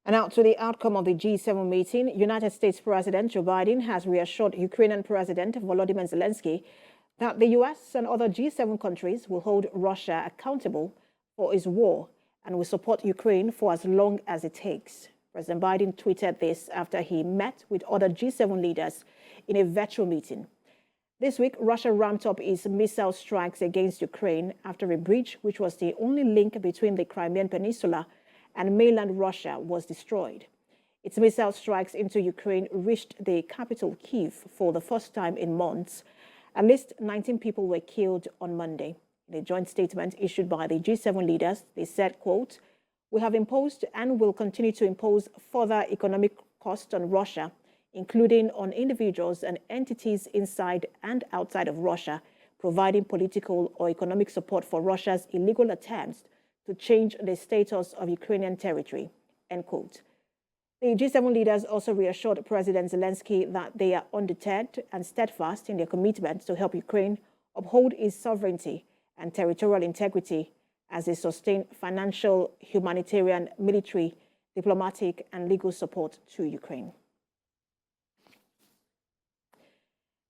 And now to the outcome of the G7 meeting, United States President Joe Biden has reassured Ukrainian President Volodymr Zelensky that the U.S. and other G7 countries will hold Russia accountable for its war and will support Ukraine for as long as it takes. President Biden tweeted this after he met with other G7 leaders in a virtual meeting. This week, Russia ramped up its missile strikes against Ukraine after a bridge, which was the only link between the Crimean Peninsula and mainland Russia, was destroyed. Its missile strikes into Ukraine reached the capital, Kyiv, for the first time in months. At least 19 people were killed on Monday. In a joint statement issued by the G7 leaders, they said, quote, "We have imposed and will continue to impose further economic costs on Russia, including on individuals and entities inside and outside of Russia, providing political or economic support for Russia's illegal attempts to change the status of Ukrainian territory," end quote. The G7 leaders also reassured President Zelensky that they are undeterred and steadfast in their commitment to help Ukraine uphold its sovereignty and territorial integrity as they sustain financial, humanitarian, military, diplomatic, and legal support to Ukraine.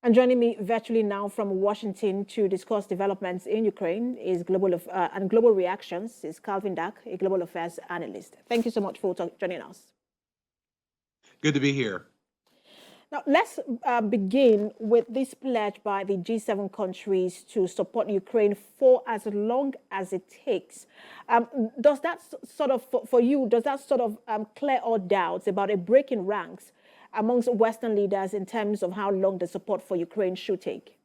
And joining me virtually now from Washington to discuss developments in Ukraine is global reactions is Calvin Dack, a global affairs analyst. Thank you so much for joining us. Good to be here. Now, let's begin with this pledge by the G7 countries to support Ukraine for as long as it takes. Does that sort of, for you, does that sort of clear all doubts about a break in ranks amongst Western leaders in terms of how long the support for Ukraine should take?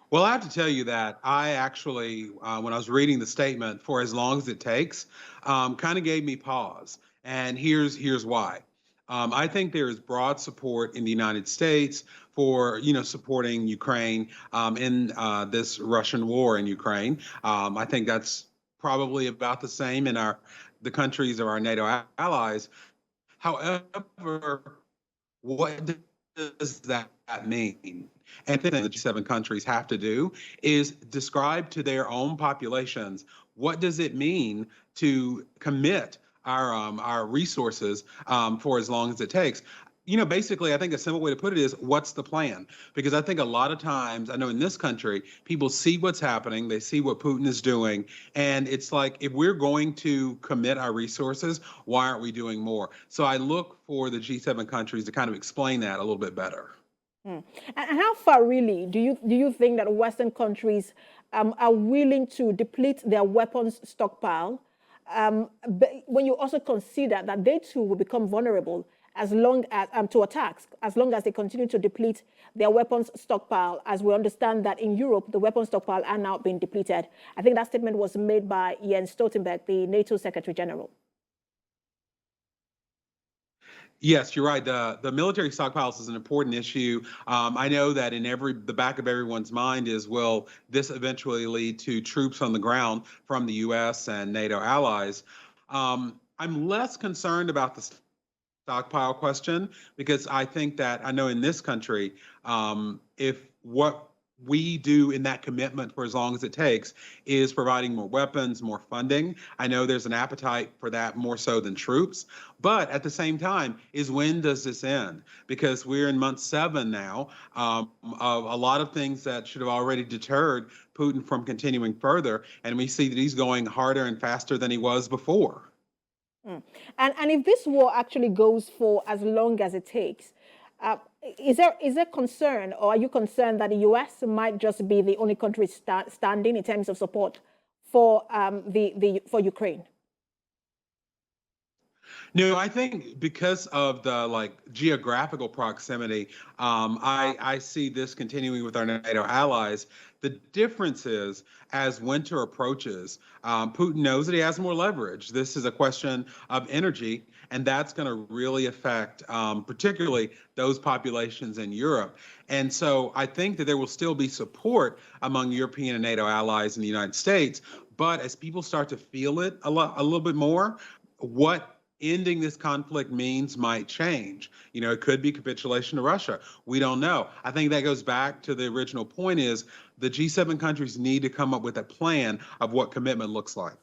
Well, I have to tell you that I actually, when I was reading the statement, for as long as it takes, kind of gave me pause. And here's why. I think there is broad support in the United States for, supporting Ukraine in this Russian war in Ukraine. I think that's probably about the same in the countries of our NATO allies. However, what does that mean? And the thing that G7 countries have to do is describe to their own populations, what does it mean to commit our resources for as long as it takes? Basically, I think a simple way to put it is, what's the plan? Because I think a lot of times, I know in this country, people see what's happening, they see what Putin is doing, and it's like, if we're going to commit our resources, why aren't we doing more? So I look for the G7 countries to kind of explain that a little bit better. And how far really do you think that Western countries are willing to deplete their weapons stockpile when you also consider that they too will become vulnerable as long as to attacks, as long as they continue to deplete their weapons stockpile, as we understand that in Europe, the weapons stockpile are now being depleted? I think that statement was made by Jens Stoltenberg, the NATO Secretary General. Yes, you're right. The military stockpiles is an important issue. I know that in the back of everyone's mind is, will this eventually lead to troops on the ground from the U.S. and NATO allies? I'm less concerned about the stockpile question, because I think that I know in this country, if what we do in that commitment for as long as it takes is providing more weapons, more funding, I know there's an appetite for that more so than troops. But at the same time, is when does this end? Because we're in month 7 now of a lot of things that should have already deterred Putin from continuing further. And we see that he's going harder and faster than he was before. And if this war actually goes for as long as it takes, is there concern, or are you concerned that the U.S. might just be the only country standing in terms of support for for Ukraine? No, I think because of the geographical proximity, I see this continuing with our NATO allies. The difference is, as winter approaches, Putin knows that he has more leverage. This is a question of energy, and that's going to really affect particularly those populations in Europe. And so I think that there will still be support among European and NATO allies in the United States. But as people start to feel it a little bit more, what ending this conflict means might change. It could be capitulation to Russia. We don't know. I think that goes back to the original point, is the G7 countries need to come up with a plan of what commitment looks like.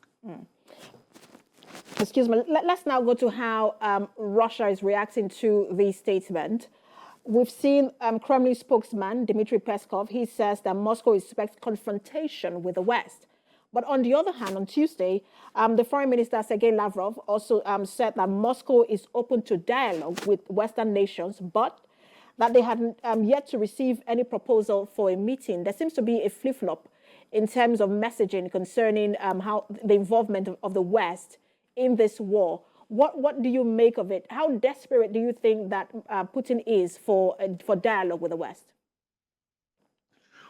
Excuse me. Let's now go to how Russia is reacting to the statement. We've seen Kremlin spokesman Dmitry Peskov. He says that Moscow expects confrontation with the West. But on the other hand, on Tuesday, the Foreign Minister Sergei Lavrov also said that Moscow is open to dialogue with Western nations, but that they hadn't yet to receive any proposal for a meeting. There seems to be a flip-flop in terms of messaging concerning how the involvement of the West in this war. What do you make of it? How desperate do you think that Putin is for dialogue with the West?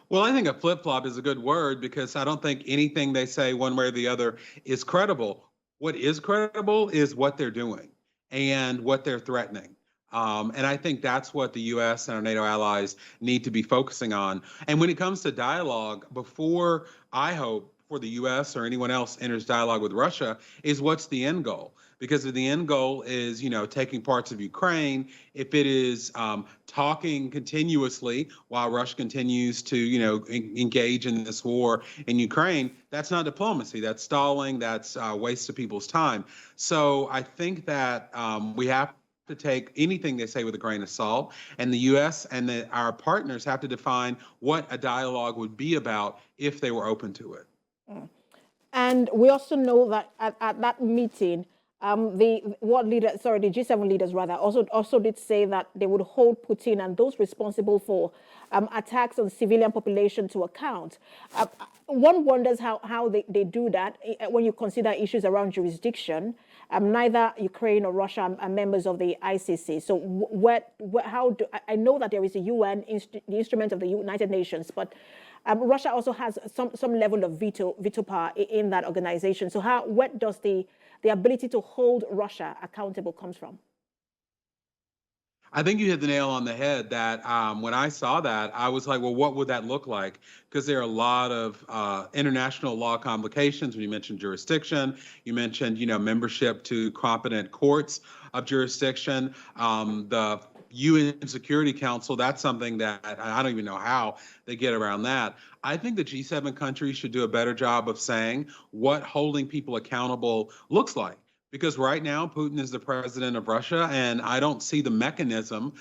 Well, I think a flip-flop is a good word because I don't think anything they say one way or the other is credible. What is credible is what they're doing and what they're threatening. And I think that's what the U.S. and our NATO allies need to be focusing on. And when it comes to dialogue, before I hope for the U.S. or anyone else enters dialogue with Russia, is what's the end goal? Because if the end goal is, taking parts of Ukraine, if it is talking continuously while Russia continues to, engage in this war in Ukraine, that's not diplomacy. That's stalling. That's a waste of people's time. So I think that we have to take anything they say with a grain of salt, and the U.S. and our partners have to define what a dialogue would be about if they were open to it. And we also know that at that meeting, the G7 leaders also did say that they would hold Putin and those responsible for attacks on civilian population to account. One wonders how they do that when you consider issues around jurisdiction. Neither Ukraine or Russia are members of the ICC. So I know that there is a UN the instrument of the United Nations, but Russia also has some level of veto power in that organization. So where does the ability to hold Russia accountable comes from? I think you hit the nail on the head that when I saw that, I was like, well, what would that look like? Because there are a lot of international law complications. When you mentioned jurisdiction, you mentioned, membership to competent courts of jurisdiction. The UN Security Council, that's something that I don't even know how they get around that. I think the G7 countries should do a better job of saying what holding people accountable looks like. Because right now, Putin is the president of Russia, and I don't see the mechanism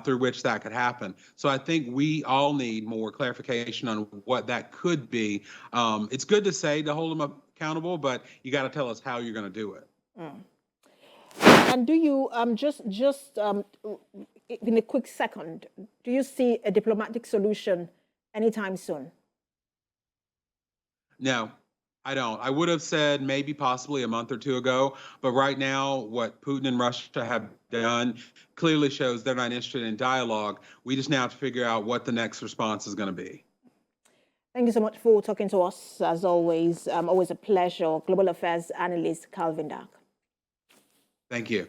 through which that could happen. So I think we all need more clarification on what that could be. It's good to say to hold them accountable, but you got to tell us how you're going to do it. And do you, in a quick second, do you see a diplomatic solution anytime soon? No. I don't. I would have said maybe possibly a month or two ago, but right now what Putin and Russia have done clearly shows they're not interested in dialogue. We just now have to figure out what the next response is going to be. Thank you so much for talking to us. As always, always a pleasure. Global Affairs Analyst Calvin Dark. Thank you.